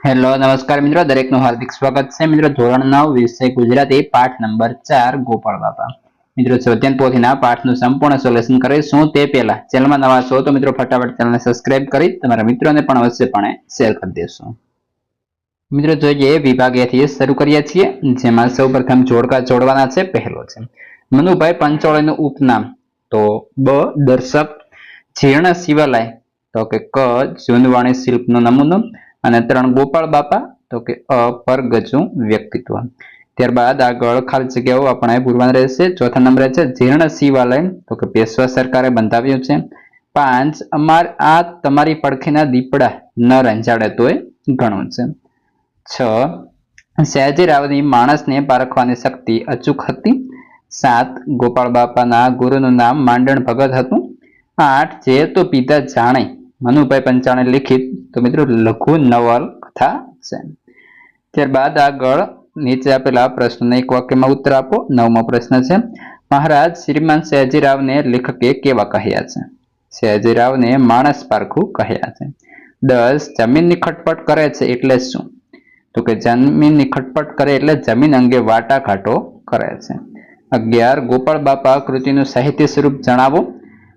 Hello નમસ્કાર મિત્રો, દરેકનું હાર્દિક સ્વાગત છે મિત્રો. ધોરણ 9 વિષય ગુજરાતી પાઠ નંબર 4 ગોપાળ બાપા. મિત્રો સ્વાધ્યાય પોથીના પાઠનું સંપૂર્ણ સોલ્યુશન કરીશું તે પહેલા ચેનલમાં નવા છો તો મિત્રો ફટાફટ ચેનલને સબસ્ક્રાઇબ કરી તમારા મિત્રોને પણ અવશ્યપણે શેર કરી દેશો. મિત્રો જોઈએ વિભાગ A થી શરૂ કરીએ છીએ, જેમાં સૌપ્રથમ જોડકા જોડવાના છે. પહેલો છે મનુભાઈ પંચોળીનું ઉપનામ, તો બ દર્શક, જીર્ણ શિવાલય, તો કે ક જૂનવાણી શિલ્પનો નમૂનો, અને 3 ગોપાળ બાપા, તો કે અ પરગજુ વ્યક્તિત્વ. ત્યારબાદ આગળ ખાલી જગ્યાઓ આપણે પૂરવાની રહેશે. ચોથા નંબરે છે જીર્ણ શિવાલય, તો કે પેશવા સરકારે બંધાવ્યું છે. 5 આ તમારી પડખેના દીપડા ન રંજાડે તોય ઘણું છે. 6 સયાજીરાવની માણસને પારખવાની શક્તિ અચૂક હતી. 7 ગોપાળ બાપાના ગુરુનું નામ માંડણ ભગત હતું. 8 જે તો પિતા જાણે મનુભાઈ પંચાણે લિખિત, તો મિત્રો લઘુ નવલકથા છે. ત્યારબાદ આગળ નીચે આપેલા પ્રશ્નોને એક વાક્યમાં ઉત્તર આપો. 9મો પ્રશ્ન છે મહારાજ શ્રીમાન સયાજીરાવને લેખકે કેવા કહ્યા છે? સયાજીરાવને માણસ પારખું કહ્યા છે. 10 જમીનની ખટપટ કરે છે એટલે શું? તો કે જમીનની ખટપટ કરે એટલે જમીન અંગે વાટાઘાટો કરે છે. 11 ગોપાળ બાપા કૃતિનું સાહિત્ય સ્વરૂપ જણાવો.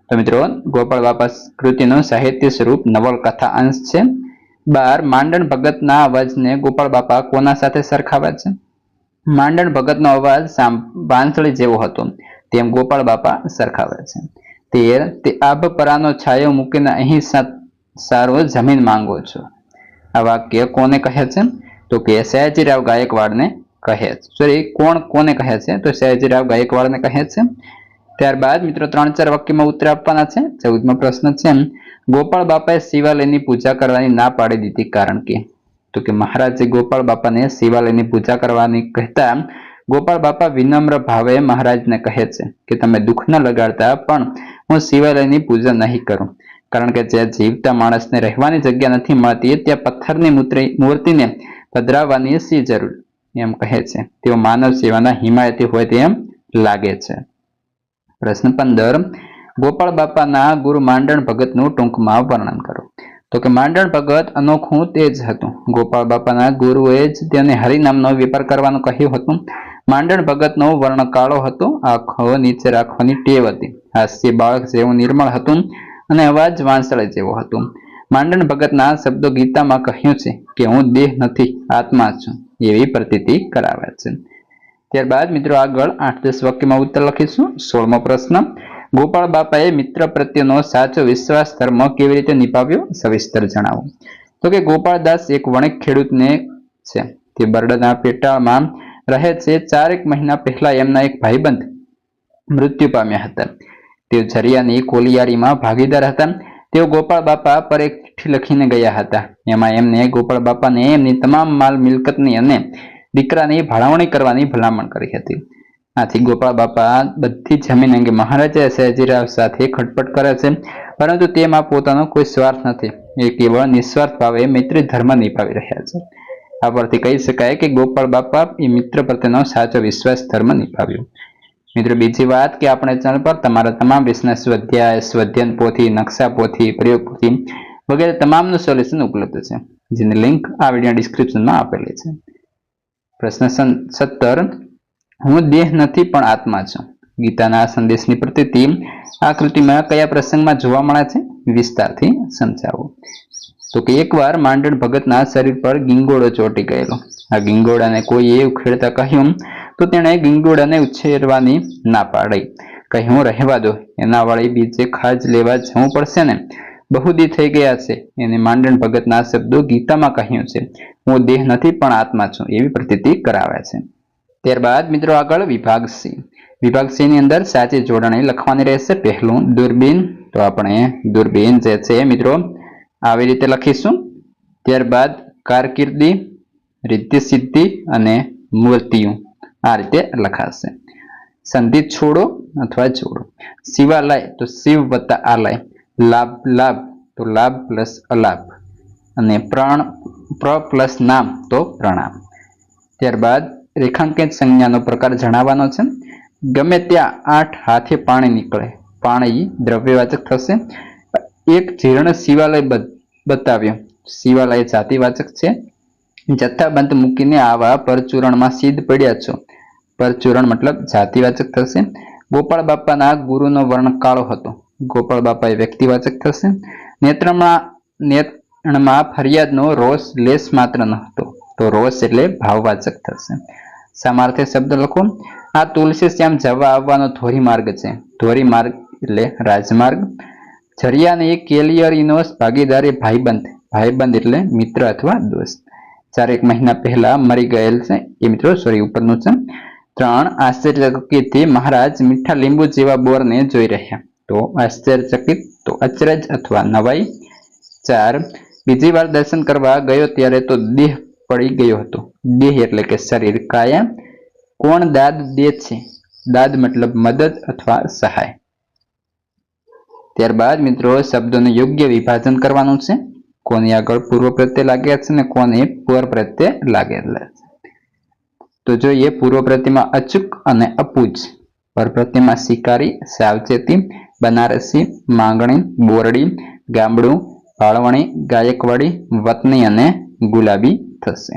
તો મિત્રો ગોપાળ બાપા કૃતિનું સાહિત્ય સ્વરૂપ નવલકથા અંશ છે. 12 માંડણ ભગતના અવાજને ગોપાળ બાપા કોના સાથે સરખાવે છે? માંડણ ભગતનો અવાજ વાંસળી જેવો હતો તેમ ગોપાળ બાપા સરખાવે છે. 13 તે આભ પરાનો છાયો મૂકીને અહીં સારો જમીન માંગો છો. આ વાક્ય કોને કહે છે? તો કે સયાજીરાવ ગાયકવાડને કહે છે. સોરી, કોને કહે છે? તો સયાજીરાવ ગાયકવાડને કહે છે. ત્યારબાદ મિત્રો 3-4 વાક્યમાં ઉત્તર આપવાના છે. 14મો પ્રશ્ન છે ગોપાળ બાપાએ શિવાલયની પૂજા કરવાની ના પાડી દીધી કારણ કે? તો કે મહારાજે ગોપાળ બાપાને શિવાલયની પૂજા કરવાની કહેતા ગોપાળ બાપા વિનમ્ર ભાવે મહારાજને કહે છે કે તમે દુઃખ ન લગાડતા, પણ હું શિવાલયની પૂજા નહીં કરું, કારણ કે જ્યાં જીવતા માણસને રહેવાની જગ્યા નથી મળતી ત્યાં પથ્થરની મૂર્તિને પધરાવવાની શી જરૂર, એમ કહે છે. તેઓ માનવ સેવાના હિમાયતી હોય તેમ લાગે છે. પ્રશ્ન 15 ગોપાળ બાપાના ગુરુ માંડણ ભગતનું ટૂંકમાં વર્ણન કરો. તો કે માંડણ ભગત અનોખું તેજ હતું. ગોપાળ બાપાના ગુરુએ જ તેને હરિનામનો વેપાર કરવાનું કહ્યું હતું. માંડણ ભગતનો વર્ણ કાળો હતો, આંખો નીચે રાખવાની ટેવ હતી, હાસ્ય બાળક જેવું નિર્મળ હતું અને અવાજ વાંસળી જેવો હતો. માંડણ ભગતના શબ્દો ગીતામાં કહ્યું છે કે હું દેહ નથી, આત્મા છું, એવી પ્રતીતિ કરાવે છે. ત્યારબાદ મિત્રો આગળ 8-10 વાક્યમાં ઉત્તર લખીશું. 16મો પ્રશ્ન ગોપાળ બાપાએ મિત્ર પ્રત્યેનો સાચો વિશ્વાસ ધર્મ કેવી રીતે નિભાવ્યો? સવિસ્તર જણાવો. તો કે ગોપાળદાસ એક વણિક ખેડૂતને છે. તે બરડના પેટાળમાં રહે છે. 4 મહિના પહેલા એમના એક ભાઈબંધ મૃત્યુ પામ્યા હતા. તેઓ ઝરિયાની કોલિયારીમાં ભાગીદાર હતા. તેઓ ગોપાળ બાપા પર એક ચિઠ્ઠી લખીને ગયા હતા. એમાં એમને ગોપાળ બાપાને એમની તમામ માલ મિલકતની અને દીકરાની ફાળવણી કરવાની ભલામણ કરી હતી. આથી ગોપાળ બાપા બધી જમીન અંગે મહારાજા સયાજીરાવ સાથે ખટપટ કરે છે, પરંતુ તેમાં પોતાનો કોઈ સ્વાર્થ નથી. એ કેવળ નિસ્વાર્થ ભાવે મૈત્રી ધર્મ નિભાવી રહ્યા છે. આ પરથી કહી શકાય કે ગોપાળ બાપા એ મિત્ર પ્રત્યેનો સાચો વિશ્વાસ ધર્મ નિભાવ્યો. મિત્રો બીજી વાત કે આપણે ચેનલ પર તમારા તમામ વિષયના સ્વાધ્યાય, સ્વાધ્યાયન પોથી, નકશા પોથી, પ્રયોગ પોથી વગેરે તમામનું સોલ્યુશન ઉપલબ્ધ છે, જેની લિંક આ વિડીયોના ડિસ્ક્રિપ્શનમાં આપેલી છે. પ્રશ્ન 17 હું દેહ નથી પણ આત્મા છું. ગીતાના સંદેશની પ્રતીતિ આ કૃતિમાં કયા પ્રસંગમાં જોવા મળે છે? વિસ્તારથી સમજાવો. તો કે એકવાર માંડણ ભગતના શરીર પર ગીંગોળો ચોંટી ગયેલો. આ ગીંગોળાને કોઈએ ઉખેડતા કહ્યું તો તેણે ગીંગોળાને ઉછેરવાની ના પાડી. કહ્યું રહેવા દો, એના વાળી બીજે ખાજ લેવા જવું પડશે ને, બહુદી થઈ ગયા છે. એને માંડણ ભગતના શબ્દો ગીતામાં કહ્યું છે હું દેહ નથી પણ આત્મા છું, એવી પ્રતીતિ કરાવે છે. ત્યારબાદ મિત્રો આગળ વિભાગ સી. વિભાગ સી ની અંદર સાચી જોડણી લખવાની રહેશે. પહેલું દૂરબીન, તો આપણે દૂરબીન જે છે મિત્રો આવી રીતે લખીશું. ત્યારબાદ કારકિર્દી, રિદ્ધિ સિદ્ધિ અને મૂર્તિઓ આ રીતે લખાશે. સંધિ છોડો અથવા જોડો. શિવાલય તો શિવ વત્તા આલય. લાભ લાભ તો લાભ પ્લસ અલાભ. અને પ્ર પ્લસ નામ તો પ્રણામ. ત્યારબાદ રેખાંકિત સંજ્ઞાનો પ્રકાર જણાવવાનો છે. ગમે ત્યાં 8 હાથે પાણી નીકળે. પાણી દ્રવ્યવાચક થશે. એક જીર્ણ શિવાલય બતાવ્યો. શિવાલય જાતિવાચક છે. જથ્થાબંધ મૂકીને આવા પરચૂરણમાં સિદ્ધ પડ્યા છો. પરચૂરણ મતલબ જાતિવાચક થશે. ગોપાળ બાપાના ગુરુનો વર્ણ કાળો હતો. ગોપાળ બાપા એ વ્યક્તિવાચક થશે. નેત્રમાં ફરિયાદનો રોષ લેશ માત્ર ન હતો, તો રોષ એટલે ભાવવાચક થશે. સામાર્થ્ય શબ્દ લખો. આ તુલસી શ્યામ જવા આવવાનો ધોરીમાર્ગ છે. ધોરીમાર્ગ એટલે રાજમાર્ગ. ઝરિયાની કેલિયરીનો ભાગીદારી ભાઈબંધ. ભાઈબંધ એટલે મિત્ર અથવા દોસ્ત. 4 મહિના પહેલા મરી ગયેલ છે એ મિત્રો ઉપરનું છે. 3 આશ્ચર્યચકિતથી મહારાજ મીઠા લીંબુ જેવા બોરને જોઈ રહ્યા. તો આશ્ચર્યચકિત તો અચરજ અથવા નવાઈ. 4 બીજી વાર દર્શન કરવા ગયો ત્યારે તો દેહ પડી ગયો હતો. દેહ એટલે કે શરીર, કાયા. કોણ દાદ દે છે? દાદ મતલબ મદદ અથવા સહાય. ત્યારબાદ મિત્રો શબ્દોનું યોગ્ય વિભાજન કરવાનું છે. કોની આગળ પૂર્વ પ્રત્યય લાગ્યા છે ને કોને પર પ્રત્યય લાગેલા છે. તો જોઈએ પૂર્વ પ્રત્યયમાં અચૂક અને અપૂજ, પર પ્રત્યયમાં શિકારી, સાવચેતી, બનારસી, માંગણી, બોરડી, ગામડું, ભાળવણી, ગાયકવાડી, વતની અને ગુલાબી થશે.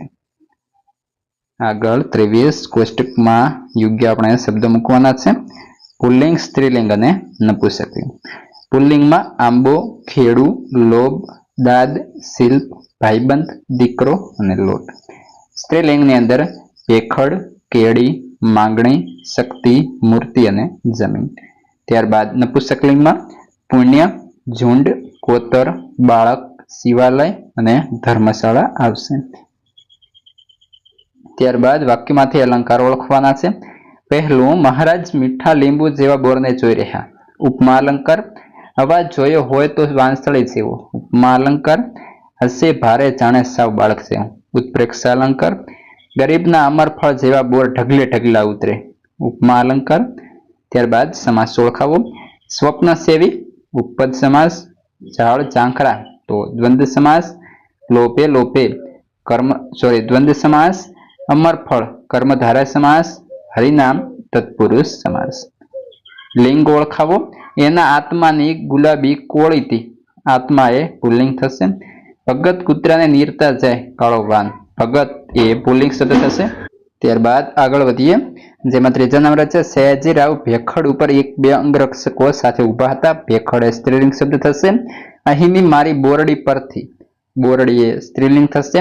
આગળ 23 કોષ્ટકમાં યોગ્ય આપણે શબ્દો મૂકવાના છે. પુલ્લિંગ, સ્ત્રીલિંગ અને નપુંસકલિંગ. પુલ્લિંગમાં આંબો, ખેડૂ, લોભ, દાદ, શિલ્પ, ભાઈબંધ, દીકરો અને લોટ. સ્ત્રીલિંગની અંદર ભેખડ, કેડી, માંગણી, શક્તિ, મૂર્તિ અને જમીન. ત્યારબાદ નપુંસકલિંગમાં પુણ્ય, ઝુંડ, કોતર, બાળક, શિવાલય અને ધર્મશાળા આવશે. ત્યારબાદ વાક્યમાંથી અલંકાર ઓળખવાના છે. પહેલું, મહારાજ મીઠા લીંબુ જેવા બોરને જોઈ રહ્યા. ઉપમા અલંકાર. અવાજ જોયો હોય તો વાંસળી જેવો. ઉપમા અલંકાર. હસે ભારે જાણે સાવ બાળક જેવું. ઉત્પ્રેક્ષા અલંકાર. ગરીબના અમરફળ જેવા બોર ઢગલે ઢગલા ઉતરે. ઉપમા અલંકાર. ત્યારબાદ સમાસ ઓળખાવો. સ્વપ્ન સેવી ઉપપદ સમાસ. ઝાડ ઝાંખરા તો દ્વંદ્વ સમાસ. લોપે લોપે દ્વંદ્વ સમાસ. અમરફળ કર્મધારય સમાસ. હરિનામ તત્પુરુષ સમાસ. લિંગ ઓળખાવો. એના આત્માની ગુલાબી કોળીથી. આત્મા એ પુલ્લિંગ થશે. ભગત કૂતરાને નીરતા જાય કાળો વાન. ભગત એ પુલ્લિંગ શબ્દ થશે. ત્યારબાદ આગળ વધીએ, જેમાં ત્રીજા નંબર છે સયાજીરાવ ભેખડ ઉપર 1-2 અંગરક્ષકો સાથે ઉભા હતા. ભેખડ એ સ્ત્રીલિંગ શબ્દ થશે. અહીંની મારી બોરડી પરથી. બોરડી એ સ્ત્રીલિંગ થશે.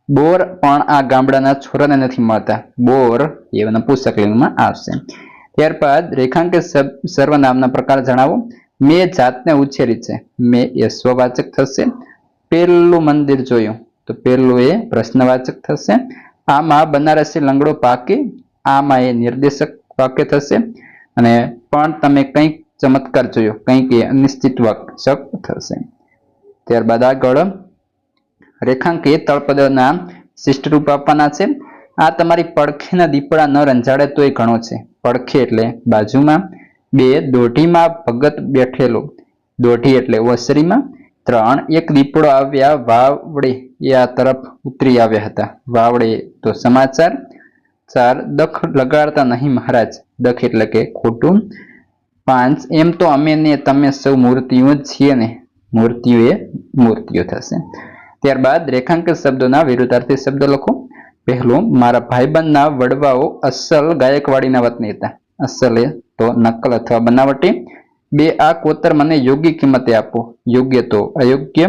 બોર પણ આ ગામડાના છોરાને નથી મળતા. બોર એ નપુંસકલિંગમાં આવશે. ત્યારબાદ રેખાંકિત સર્વનામના પ્રકાર જણાવો. મેં જાતને ઉછેરી છે. મેં એ સ્વવાચક થશે. પેલું મંદિર જોયું તો પેલું એ પ્રશ્નવાચક થશે. આમાં બનારસી લંગડો પાકે. આમાં એ નિર્દેશક વાક્ય થશે. અને પણ તમે કંઈક ચમત્કાર જોયો, કંઈક એ અનિશ્ચિત વાચક થશે. ત્યારબાદ આગળ રેખાંકિત તળપદના શિષ્ટ રૂપ આપવાના છે. આ તમારી પડખેના દીપડા ન રંજાડે તોય ઘણો છે. પડખે એટલે બાજુમાં. 2 દોઢીમાં ભગત બેઠેલો. દોઢી એટલે ઓસરીમાં. 3 એક દીપડો આવ્યા વાવડે એ આ તરફ ઉતરી આવ્યા હતા. વાવડે તો સમાચાર. 4 દખ લગાડતા નહીં મહારાજ. દખ એટલે કે ખોટું. 5 એમ તો અમે ને તમે સૌ મૂર્તિઓ જ છીએ ને. મૂર્તિઓ એ મૂર્તિઓ થશે. ત્યારબાદ રેખાંકિત શબ્દોના વિરુદ્ધાર્થી શબ્દ લખો. પહેલું, મારા ભાઈબંધના વડવાઓ અસલ ગાયકવાડીના વતની હતા. અસલ એ તો નકલ અથવા બનાવટી. 2 આ કોતર મને યોગ્ય કિંમતે આપો. યોગ્ય તો અયોગ્ય.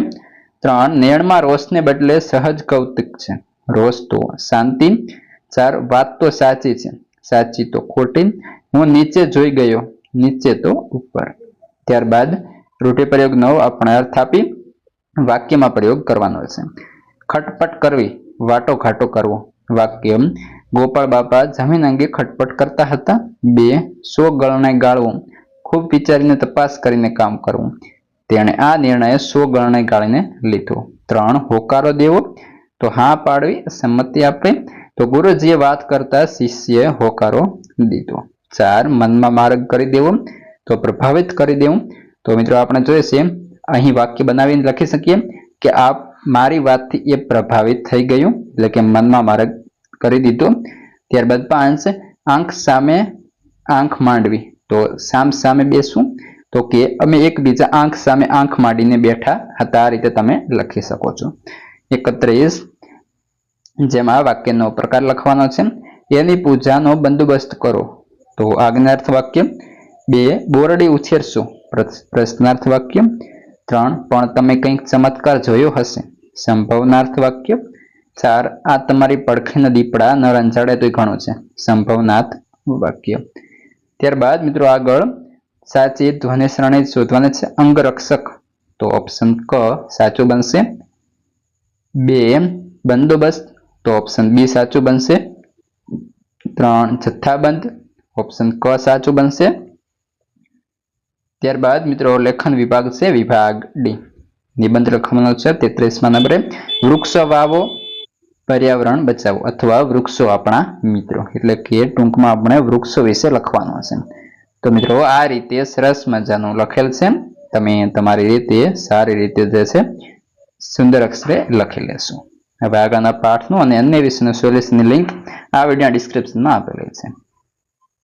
3 નેણમાં રોષને બદલે સહજ કૌતુક છે. રોષ તો શાંતિ. 4 વાત તો સાચી છે. સાચી તો ખોટી. હું નીચે જોઈ ગયો. નીચે તો ઉપર. ત્યારબાદ રૂઢિપ્રયોગ 9 આપણે અર્થ આપી વાક્યમાં પ્રયોગ કરવાનો છે. ખટપટ કરવી, વાટો ઘાટો કરવો. વાક્ય, ગોપાળ બાપા જમીન અંગે ખટપટ કરતા હતા. 2 100 ગણને ગાળવું. ખૂબ વિચારીને તપાસ કરીને કામ કરવું. તેણે આ નિર્ણય 100 ગણને ગાળીને લીધો. 3 હોકારો દેવો તો હા પાડવી, સંમતિ આપવી. તો ગુરુજીએ વાત કરતા શિષ્યએ હોકારો દીધો. 4 મનમાં માર્ગ કરી દેવો તો પ્રભાવિત કરી દેવું. તો મિત્રો આપણે જોઈએ છે અહીં વાક્ય બનાવીને લખી શકીએ કે આ મારી વાતથી એ પ્રભાવિત થઈ ગયું, એટલે કે મનમાં માર્ગ કરી દીધો. ત્યારબાદ 5 આંખ સામે આંખ માંડવી તો સામ સામે બેસવું. તો કે અમે એકબીજા આંખ સામે આંખ માંડીને બેઠા હતા. આ રીતે તમે લખી શકો છો. 31 જેમાં વાક્યનો પ્રકાર લખવાનો છે. એની પૂજાનો બંદોબસ્ત કરો તો આજ્ઞાર્થ વાક્ય. 2 બોરડી ઉછેરશો પ્રશ્નાર્થ વાક્ય. 3 પણ તમે કંઈક ચમત્કાર જોયો હશે સંભાવનાર્થ વાક્ય. 4 આ તમારી પડખેના દીપડા ન રંજાડે તોય ઘણું છે સંભાવનાર્થ વાક્ય. ત્યારબાદ મિત્રો આગળ સાચી ધ્વનિ શ્રેણી શોધવાની છે. અંગરક્ષક તો ઓપ્શન ક સાચું બનશે. 2 બંદોબસ્ત તો ઓપ્શન બી સાચું બનશે. 3 જથ્થાબંધ ઓપ્શન ક સાચું બનશે. ત્યારબાદ મિત્રો લેખન વિભાગ છે વિભાગ ડી. નિબંધ લખવાનો છે 33મા નંબરે. વૃક્ષો વાવો પર્યાવરણ બચાવો અથવા વૃક્ષો આપણા મિત્રો, એટલે કે ટૂંકમાં આપણે વૃક્ષો વિશે લખવાનું છે. તો મિત્રો આ રીતે સરસ મજાનું લખેલ છે. તમે તમારી રીતે સારી રીતે જે છે સુંદર અક્ષરે લખી લેશો. હવે આગળના પાઠનું અને અન્ય વિષયનું સોલ્યુશનની લિંક આ વિડીયોના ડિસ્ક્રિપ્શનમાં આપેલી છે.